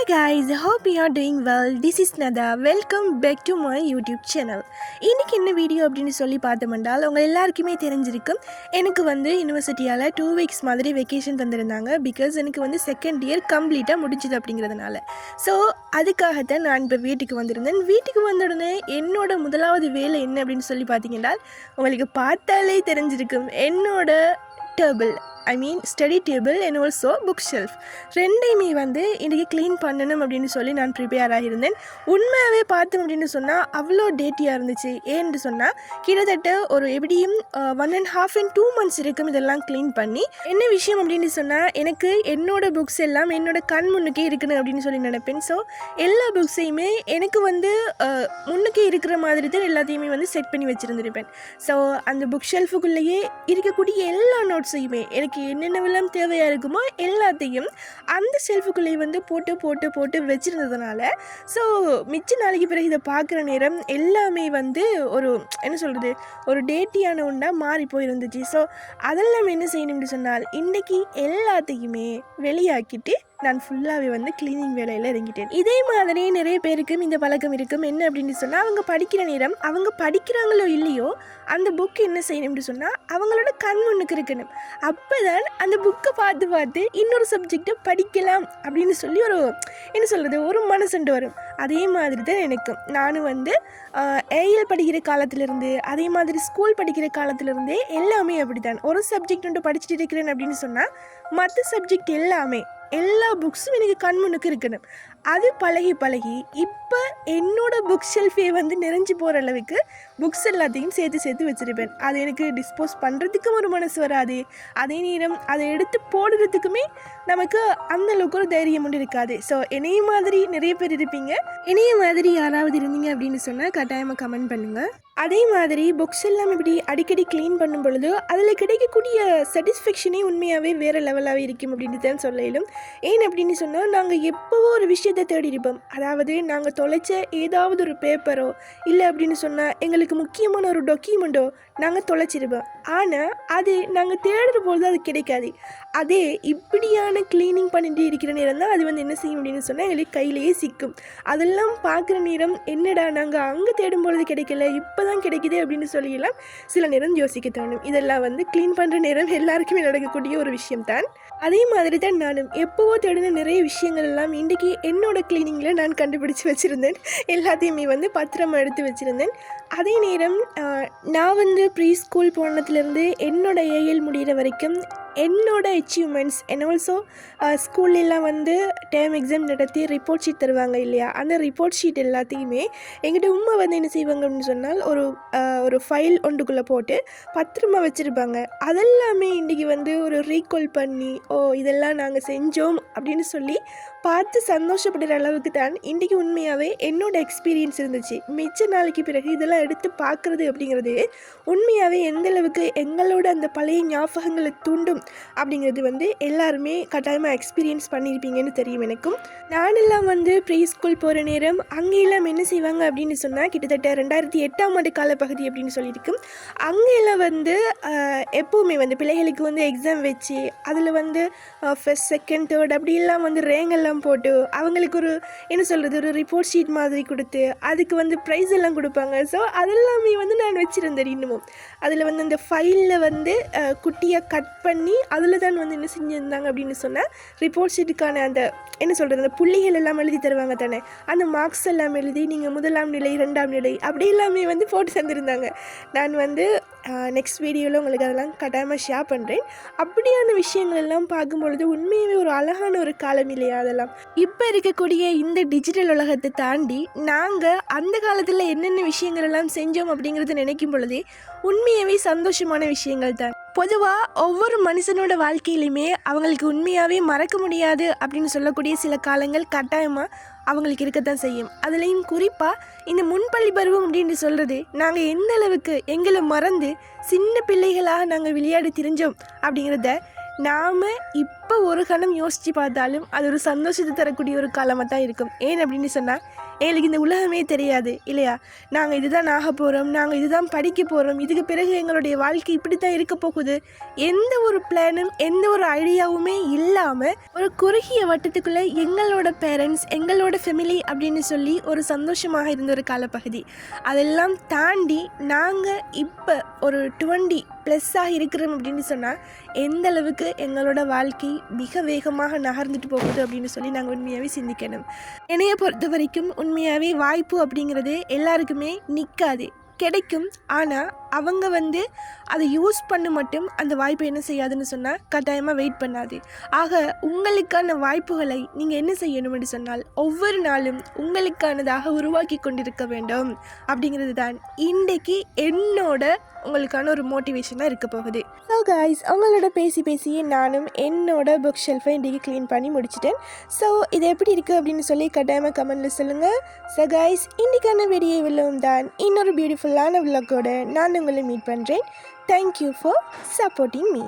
guys, hope you are doing well. This is Nada. Welcome back to my YouTube channel. இன்றைக்கி என்ன video அப்படின்னு சொல்லி பார்த்தோம்னால் உங்கள் எல்லாருக்குமே தெரிஞ்சிருக்கும். எனக்கு யூனிவர்சிட்டியால் 2 weeks மாதிரி வெக்கேஷன் தந்திருந்தாங்க. பிகாஸ் எனக்கு செகண்ட் இயர் கம்ப்ளீட்டாக முடிஞ்சுது அப்படிங்கிறதுனால. ஸோ அதுக்காகத்தான் நான் இப்போ வீட்டுக்கு வந்திருந்தேன். வீட்டுக்கு வந்த உடனே என்னோட முதலாவது வேலை என்ன அப்படின்னு சொல்லி பார்த்தீங்கன்னா உங்களுக்கு பார்த்தாலே தெரிஞ்சிருக்கும். என்னோட table study table and also book shelf ரெண்டையுமே இன்றைக்கி க்ளீன் பண்ணணும் அப்படின்னு சொல்லி நான் ப்ரிப்பேர் ஆகியிருந்தேன். உண்மையாகவே பார்த்தோம் அப்படின்னு சொன்னால் அவ்வளோ டேட்டியாக இருந்துச்சு. ஏன்னு சொன்னால் கிட்டத்தட்ட ஒரு எப்படியும் 1.5 and 2 months இருக்கும் இதெல்லாம் க்ளீன் பண்ணி. என்ன விஷயம் அப்படின்னு சொன்னால் எனக்கு என்னோடய புக்ஸ் எல்லாம் என்னோட கண் முன்னுக்கே இருக்கணும் அப்படின்னு சொல்லி நினைப்பேன். ஸோ எல்லா புக்ஸையுமே எனக்கு முன்னுக்கே இருக்கிற மாதிரி தான் எல்லாத்தையுமே செட் பண்ணி வச்சுருந்துருப்பேன். ஸோ அந்த புக் ஷெல்ஃபுக்குள்ளேயே இருக்கக்கூடிய எல்லா நோட்ஸையுமே எனக்கு என்னென்னவெல்லாம் தேவையாக இருக்குமோ எல்லாத்தையும் அந்த ஷெல்ஃபுக்குள்ளேயே போட்டு போட்டு போட்டு வச்சுருந்ததுனால ஸோ மிச்ச நாளைக்கு பிறகு இதை பார்க்குற நேரம் எல்லாமே ஒரு என்ன சொல்கிறது ஒரு டேட்டியான ஒன்றா மாறி போயிருந்துச்சு. ஸோ அதெல்லாம் என்ன செய்யணும்னு சொன்னால் இன்றைக்கி எல்லாத்தையுமே வெளியாக்கிட்டு நான் ஃபுல்லாகவே க்ளீனிங் வேலையில் இறங்கிட்டேன். இதே மாதிரி நிறைய பேருக்கும் இந்த பழக்கம் இருக்கும். என்ன அப்படின்னு சொன்னால் அவங்க படிக்கிற நேரம் அவங்க படிக்கிறாங்களோ இல்லையோ அந்த புக்கு என்ன செய்யணும்னு சொன்னால் அவங்களோட கண் முன்னுக்கு இருக்கணும். அப்போ தான் அந்த புக்கை பார்த்து பார்த்து இன்னொரு சப்ஜெக்டை படிக்கலாம் அப்படின்னு சொல்லி ஒரு என்ன சொல்கிறது ஒரு மனசுண்டு வரும். அதே மாதிரி தான் எனக்கும். நானும் ஏஎல் படிக்கிற காலத்திலேருந்து அதே மாதிரி ஸ்கூல் படிக்கிற காலத்திலேருந்தே எல்லாமே அப்படி தான். ஒரு சப்ஜெக்ட் ஒன்று படிச்சுட்டு இருக்கிறேன் அப்படின்னு சொன்னால் மற்ற சப்ஜெக்ட் எல்லா புக்ஸும் எனக்கு கண் முன்னுக்கு இருக்கணும். அது பழகி பழகி இப்போ என்னோடய புக் ஷெல்ஃபே நிறைஞ்சு போகிற அளவுக்கு புக்ஸ் எல்லாத்தையும் சேர்த்து வச்சுருப்பேன். அது எனக்கு டிஸ்போஸ் பண்ணுறதுக்கும் ஒரு மனசு வராது. அதே நேரம் அதை எடுத்து போடுறதுக்குமே நமக்கு அந்தளவுக்கு ஒரு தைரியம் ஒன்று இருக்காது. ஸோ என்னைய மாதிரி நிறைய பேர் இருப்பீங்க. என்னைய மாதிரி யாராவது இருந்தீங்க அப்படின்னு சொன்னால் கட்டாயமாக கமெண்ட் பண்ணுங்கள். அதே மாதிரி புக்ஸ் எல்லாம் இப்படி அடிக்கடி க்ளீன் பண்ணும் பொழுது அதில் கிடைக்கக்கூடிய சாட்டிஸ்ஃபேக்ஷனே உண்மையாகவே வேறு லெவலாகவே இருக்கும் அப்படின்னு தான் சொல்லிடும். ஏன் அப்படின்னு சொன்னால் நாங்கள் எப்போவோ ஒரு விஷயத்தை தேடி இருப்போம். அதாவது நாங்கள் தொலைச்ச ஏதாவது ஒரு பேப்பரோ இல்லை அப்படின்னு சொன்னால் எங்களுக்கு முக்கியமான ஒரு டாக்குமெண்ட்டோ நாங்கள் தொலைச்சிருப்போம். ஆனால் அது நாங்கள் தேடுற பொழுது அது கிடைக்காது. அதே இப்படியான க்ளீனிங் பண்ணிட்டு இருக்கிற நேரம் தான் அது என்ன செய்யும் அப்படின்னு சொன்னால் எங்களுக்கு கையிலேயே சிக்கும். அதெல்லாம் பார்க்குற நேரம் என்னடா நாங்கள் அங்கே தேடும் பொழுது கிடைக்கல இப்போ தான் கிடைக்குது அப்படின்னு சொல்லியெல்லாம் சில நேரம் யோசிக்க தோணும். இதெல்லாம் க்ளீன் பண்ணுற நேரம் எல்லாருக்குமே நடக்கக்கூடிய ஒரு விஷயம்தான். அதே மாதிரி தான் நானும் எப்போவோ தேடின நிறைய விஷயங்கள் எல்லாம் இன்றைக்கி என்னோட க்ளீனிங்கில் நான் கண்டுபிடிச்சி வச்சுருந்தேன். எல்லாத்தையுமே பத்திரமா எடுத்து வச்சுருந்தேன். அதே நேரம் நான் ப்ரீ ஸ்கூல் போனதுலேருந்து என்னோட ஏஎல் முடிகிற வரைக்கும் என்னோட அச்சீவ்மெண்ட்ஸ் அண்ட் ஆல்சோ ஸ்கூல்லலாம் டேர்ம் எக்ஸாம் நடத்தி ரிப்போர்ட் ஷீட் தருவாங்க இல்லையா, அந்த ரிப்போர்ட் ஷீட் எல்லாத்தையுமே எங்கிட்ட உண்மை என்ன செய்வாங்க அப்படின்னு சொன்னால் ஒரு ஃபைல் ஒன்றுக்குள்ளே போட்டு பத்திரமா வச்சுருப்பாங்க. அதெல்லாமே இன்றைக்கி ஒரு ரீகால் பண்ணி இதெல்லாம் நாங்கள் செஞ்சோம் அப்படின்னு சொல்லி பார்த்து சந்தோஷப்படுற அளவுக்கு தான் இன்றைக்கி உண்மையாகவே என்னோடய எக்ஸ்பீரியன்ஸ் இருந்துச்சு. மிச்ச நாளைக்கு பிறகு இதெல்லாம் எடுத்து பார்க்குறது அப்படிங்கிறது உண்மையாகவே எந்தளவுக்கு எங்களோட அந்த பழைய ஞாபகங்களை தூண்டும் அப்படிங்கிறது எல்லாருமே கட்டாயமாக எக்ஸ்பீரியன்ஸ் பண்ணியிருப்பீங்கன்னு தெரியும் எனக்கும். நானெல்லாம் ப்ரீ ஸ்கூல் போகிற நேரம் அங்கெல்லாம் என்ன செய்வாங்க அப்படின்னு சொன்னால் கிட்டத்தட்ட 2008ஆம் ஆண்டு காலப்பகுதி அப்படின்னு சொல்லியிருக்கும். அங்கெல்லாம் எப்போவுமே பிள்ளைகளுக்கு எக்ஸாம் வச்சு அதில் ஃபஸ்ட் செகண்ட் தேர்ட் அப்படிலாம் ரேங்கெல்லாம் போட்டு அவங்களுக்கு ஒரு என்ன சொல்கிறது ஒரு ரிப்போர்ட் ஷீட் மாதிரி கொடுத்து அதுக்கு ப்ரைஸ் எல்லாம் கொடுப்பாங்க. ஸோ அதெல்லாமே நான் வச்சுருந்தேன். இன்னமும் அதில் அந்த ஃபைலில் குட்டியாக கட் பண்ணி அதில் தான் என்ன செஞ்சுருந்தாங்க அப்படின்னு சொன்னால் ரிப்போர்ட் ஷீட்டுக்கான அந்த என்ன சொல்கிறது அந்த புள்ளிகள் எல்லாம் எழுதி தருவாங்க தானே, அந்த மார்க்ஸ் எல்லாம் எழுதி நீங்கள் 1ஆம் நிலை 2ஆம் நிலை அப்படி எல்லாமே போட்டு தந்துருந்தாங்க. நான் நெக்ஸ்ட் வீடியோவில் உங்களுக்கு அதெல்லாம் கட்டாயமாக ஷேர் பண்ணுறேன். அப்படியான விஷயங்கள் எல்லாம் பார்க்கும்பொழுது உண்மையாகவே ஒரு அழகான ஒரு காலம் இல்லையா அதெல்லாம். இப்போ இருக்கக்கூடிய இந்த டிஜிட்டல் உலகத்தை தாண்டி நாங்கள் அந்த காலத்தில் என்னென்ன விஷயங்கள் எல்லாம் செஞ்சோம் அப்படிங்கிறத நினைக்கும் பொழுதே உண்மையாகவே சந்தோஷமான விஷயங்கள் தான். பொதுவாக ஒவ்வொரு மனுஷனோட வாழ்க்கையிலையுமே அவங்களுக்கு உண்மையாகவே மறக்க முடியாது அப்படின்னு சொல்லக்கூடிய சில காலங்கள் கட்டாயமாக அவங்களுக்கு இருக்கத்தான் செய்யும். அதுலேயும் குறிப்பாக இந்த முன்பள்ளி பருவம் அப்படின்னு சொல்கிறது நாங்கள் எந்த அளவுக்கு எங்களை மறந்து சின்ன பிள்ளைகளாக நாங்கள் விளையாடி திரிஞ்சோம் அப்படிங்கிறத நாம் இப்போ ஒரு கணம் யோசித்து பார்த்தாலும் அது ஒரு சந்தோஷத்தை தரக்கூடிய ஒரு காலமாக தான் இருக்கும். ஏன் அப்படின்னு சொன்னால் எங்களுக்கு இந்த உலகமே தெரியாது இல்லையா? நாங்கள் இதுதான் ஆக போகிறோம், நாங்கள் இதுதான் படிக்க போகிறோம், இதுக்கு பிறகு எங்களுடைய வாழ்க்கை இப்படி தான் இருக்க போகுது, எந்த ஒரு பிளானும் எந்த ஒரு ஐடியாவுமே இல்லாமல் ஒரு குறுகிய வட்டத்துக்குள்ளே எங்களோட பேரண்ட்ஸ் எங்களோட ஃபேமிலி அப்படின்னு சொல்லி ஒரு சந்தோஷமாக இருந்த ஒரு காலப்பகுதி. அதெல்லாம் தாண்டி நாங்கள் இப்போ ஒரு 20+ இருக்கிறோம் அப்படின்னு சொன்னால் எந்த அளவுக்கு எங்களோட வாழ்க்கை மிக வேகமாக நகர்ந்துட்டு போகுது அப்படின்னு சொல்லி நாங்கள் உண்மையாகவே சிந்திக்கணும். என்னையை பொறுத்த வரைக்கும் உண்மையாகவே வாய்ப்பு அப்படிங்கிறது எல்லாருக்குமே நிற்காது, கிடைக்கும். ஆனால் அவங்க அதை யூஸ் பண்ண மட்டும் அந்த வாய்ப்பை என்ன செய்யாதுன்னு சொன்னால் கட்டாயமாக வெயிட் பண்ணாது. ஆக உங்களுக்கான வாய்ப்புகளை நீங்கள் என்ன செய்யணும்னு சொன்னால் ஒவ்வொரு நாளும் உங்களுக்கானதாக உருவாக்கி கொண்டிருக்க வேண்டும். அப்படிங்கிறது தான் இன்றைக்கு என்னோட உங்களுக்கான ஒரு மோட்டிவேஷனாக இருக்க போகுது. ஸோ கைஸ், அவங்களோட பேசியே நானும் என்னோட புக் ஷெல்ஃபை இன்றைக்கி க்ளீன் பண்ணி முடிச்சிட்டேன். ஸோ இது எப்படி இருக்குது அப்படின்னு சொல்லி கட்டாயமாக கமெண்டில் சொல்லுங்கள். ஸோ கைஸ், இன்றைக்கான வீடியோ இவ்வளவும் தான். இன்னொரு பியூட்டிஃபுல்லான விளாகோட நான் உங்களை மீட் பண்ணுறேன். Thank you for supporting me.